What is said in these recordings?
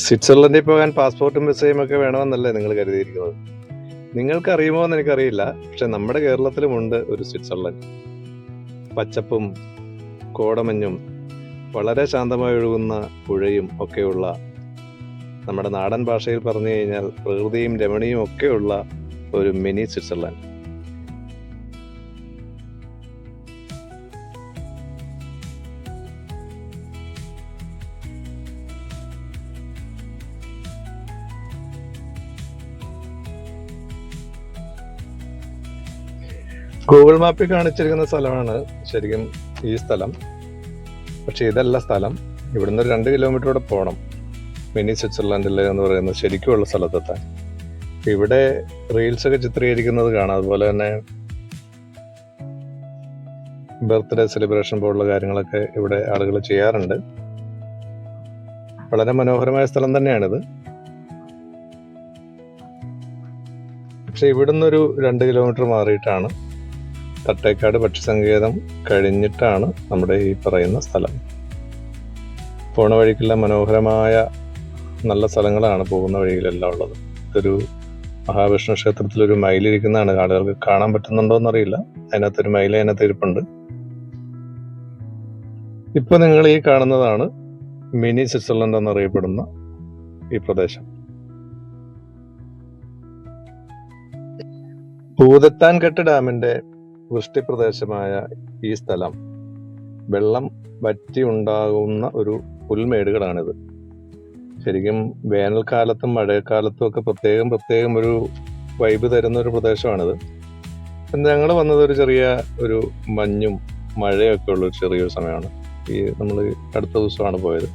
സ്വിറ്റ്സർലൻഡിൽ പോകാൻ പാസ്പോർട്ടും വിസയും ഒക്കെ വേണമെന്നല്ലേ നിങ്ങൾ കരുതിയിരിക്കുന്നത്? നിങ്ങൾക്ക് അറിയുമോ എന്ന് എനിക്കറിയില്ല. പക്ഷെ നമ്മുടെ കേരളത്തിലുമുണ്ട് ഒരു സ്വിറ്റ്സർലൻഡ്. പച്ചപ്പും കോടമഞ്ഞും വളരെ ശാന്തമായി ഒഴുകുന്ന പുഴയും ഒക്കെയുള്ള, നമ്മുടെ നാടൻ ഭാഷയിൽ പറഞ്ഞു കഴിഞ്ഞാൽ പ്രകൃതിയും രമണിയും ഒക്കെയുള്ള ഒരു മിനി സ്വിറ്റ്സർലൻഡ്. ഗൂഗിൾ മാപ്പിൽ കാണിച്ചിരിക്കുന്ന സ്ഥലമാണ് ശരിക്കും ഈ സ്ഥലം. പക്ഷെ ഇതല്ല സ്ഥലം. ഇവിടുന്ന് ഒരു 2 കിലോമീറ്റർ പോകണം മിനി സ്വിറ്റ്സർലൻഡിൽ എന്ന് പറയുന്നത് ശരിക്കുമുള്ള സ്ഥലത്തെത്താൻ. ഇവിടെ റീൽസ് ഒക്കെ ചിത്രീകരിക്കുന്നത് കാണാം. അതുപോലെ തന്നെ ബർത്ത്ഡേ സെലിബ്രേഷൻ പോലുള്ള കാര്യങ്ങളൊക്കെ ഇവിടെ ആളുകൾ ചെയ്യാറുണ്ട്. വളരെ മനോഹരമായ സ്ഥലം തന്നെയാണിത്. പക്ഷെ ഇവിടുന്നൊരു 2 കിലോമീറ്റർ മാറിയിട്ടാണ്, തട്ടേക്കാട് പക്ഷിസങ്കേതം കഴിഞ്ഞിട്ടാണ് നമ്മുടെ ഈ പറയുന്ന സ്ഥലം. പോണ വഴിക്കുള്ള മനോഹരമായ നല്ല സ്ഥലങ്ങളാണ് പോകുന്ന വഴിയിലെല്ലാം ഉള്ളത്. ഇതൊരു മഹാവിഷ്ണു ക്ഷേത്രത്തിലൊരു മയിലിരിക്കുന്നതാണ്. ആളുകൾക്ക് കാണാൻ പറ്റുന്നുണ്ടോ എന്നറിയില്ല. അതിനകത്തൊരു മയിൽ അതിനകത്ത് ഇരിപ്പുണ്ട്. ഇപ്പൊ നിങ്ങൾ ഈ കാണുന്നതാണ് മിനി സ്വിറ്റ്സർലൻഡ് എന്നറിയപ്പെടുന്ന ഈ പ്രദേശം. ഭൂതത്താൻകെട്ട് ഡാമിന്റെ വൃഷ്ടിപ്രദേശമായ ഈ സ്ഥലം വെള്ളം വറ്റി ഉണ്ടാകുന്ന ഒരു പുൽമേടുകളാണിത്. ശരിക്കും വേനൽക്കാലത്തും മഴക്കാലത്തും ഒക്കെ പ്രത്യേകം ഒരു വൈബ് തരുന്ന ഒരു പ്രദേശമാണിത്. ഞങ്ങൾ വന്നത് ഒരു ചെറിയ ഒരു മഞ്ഞും മഴയൊക്കെ ഉള്ള ഒരു ചെറിയൊരു സമയമാണ്. നമ്മൾ അടുത്ത ദിവസമാണ് പോയത്.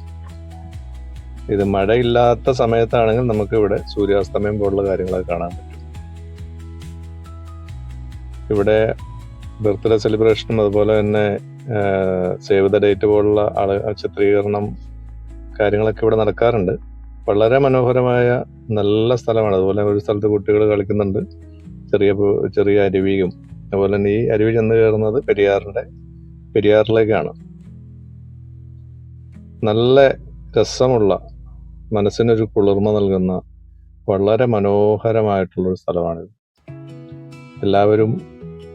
ഇത് മഴയില്ലാത്ത സമയത്താണെങ്കിൽ നമുക്ക് ഇവിടെ സൂര്യാസ്തമയം പോലുള്ള കാര്യങ്ങളൊക്കെ കാണാൻ പറ്റും. ഇവിടെ ബർത്ത്ഡേ സെലിബ്രേഷനും അതുപോലെ തന്നെ സേവ് ദ ഡേറ്റ് പോലുള്ള ചിത്രീകരണം കാര്യങ്ങളൊക്കെ ഇവിടെ നടക്കാറുണ്ട്. വളരെ മനോഹരമായ നല്ല സ്ഥലമാണ്. അതുപോലെ ഒരു സ്ഥലത്ത് കുട്ടികൾ കളിക്കുന്നുണ്ട്. ചെറിയ അരുവിയും, അതുപോലെ തന്നെ ഈ അരുവി ചെന്ന് കയറുന്നത് പെരിയാറിലേക്കാണ്. നല്ല രസമുള്ള, മനസ്സിനൊരു കുളിർമ നൽകുന്ന വളരെ മനോഹരമായിട്ടുള്ളൊരു സ്ഥലമാണിത്. എല്ലാവരും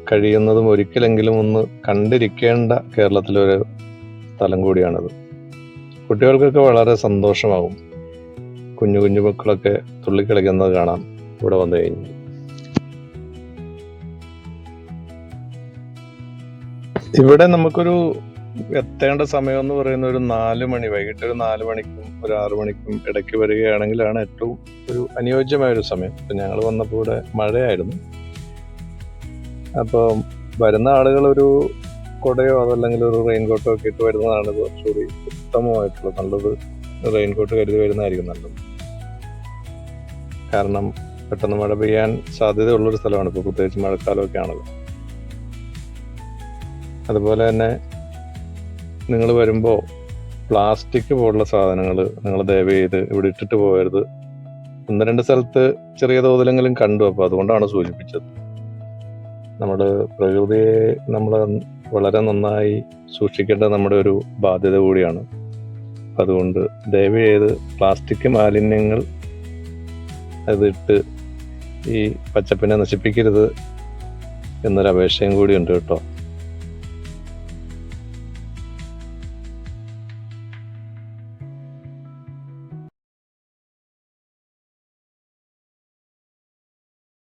കഴിയുന്നതും ഒരിക്കലെങ്കിലും ഒന്ന് കണ്ടിരിക്കേണ്ട കേരളത്തിലൊരു സ്ഥലം കൂടിയാണിത്. കുട്ടികൾക്കൊക്കെ വളരെ സന്തോഷമാകും. കുഞ്ഞു മക്കളൊക്കെ തുള്ളിക്കളിക്കുന്നത് കാണാം ഇവിടെ വന്നു കഴിഞ്ഞു. ഇവിടെ നമുക്കൊരു എത്തേണ്ട സമയം എന്ന് പറയുന്ന ഒരു 4 മണി, വൈകിട്ട് ഒരു 4 മണിക്കും ഒരു 6 മണിക്കും ഇടയ്ക്ക് വരികയാണെങ്കിലാണ് ഏറ്റവും ഒരു അനുയോജ്യമായൊരു സമയം. ഇപ്പം ഞങ്ങൾ വന്നപ്പോൾ ഇവിടെ മഴയായിരുന്നു. അപ്പോൾ വരുന്ന ആളുകൾ ഒരു കുടയോ അതല്ലെങ്കിൽ ഒരു റെയിൻകോട്ടോ ഒക്കെ ഇട്ട് വരുന്നതാണ് കുറച്ചുകൂടി ഉത്തമമായിട്ടുള്ളത്. നല്ലത് റെയിൻകോട്ട് കരുതി വരുന്നതായിരിക്കും നല്ലത്. കാരണം പെട്ടെന്ന് മഴ പെയ്യാൻ സാധ്യതയുള്ളൊരു സ്ഥലമാണ് ഇപ്പോൾ, പ്രത്യേകിച്ച് മഴക്കാലമൊക്കെ ആണല്ലോ. അതുപോലെ തന്നെ നിങ്ങൾ വരുമ്പോൾ പ്ലാസ്റ്റിക് പോലുള്ള സാധനങ്ങൾ നിങ്ങൾ ദയവ് ചെയ്ത് ഇവിടെ ഇട്ടിട്ട് പോകരുത്. 1-2 സ്ഥലത്ത് ചെറിയ തോതിലെങ്കിലും കണ്ടു. അപ്പോൾ അതുകൊണ്ടാണ് സൂചിപ്പിച്ചത്. നമ്മുടെ പ്രകൃതിയെ നമ്മൾ വളരെ നന്നായി സൂക്ഷിക്കേണ്ടത് നമ്മുടെ ഒരു ബാധ്യത കൂടിയാണ്. അതുകൊണ്ട് ദയവ് ചെയ്ത് പ്ലാസ്റ്റിക് മാലിന്യങ്ങൾ അതിട്ട് ഈ പച്ചപ്പിനെ നശിപ്പിക്കരുത് എന്നൊരു അപേക്ഷയും കൂടിയുണ്ട് കേട്ടോ.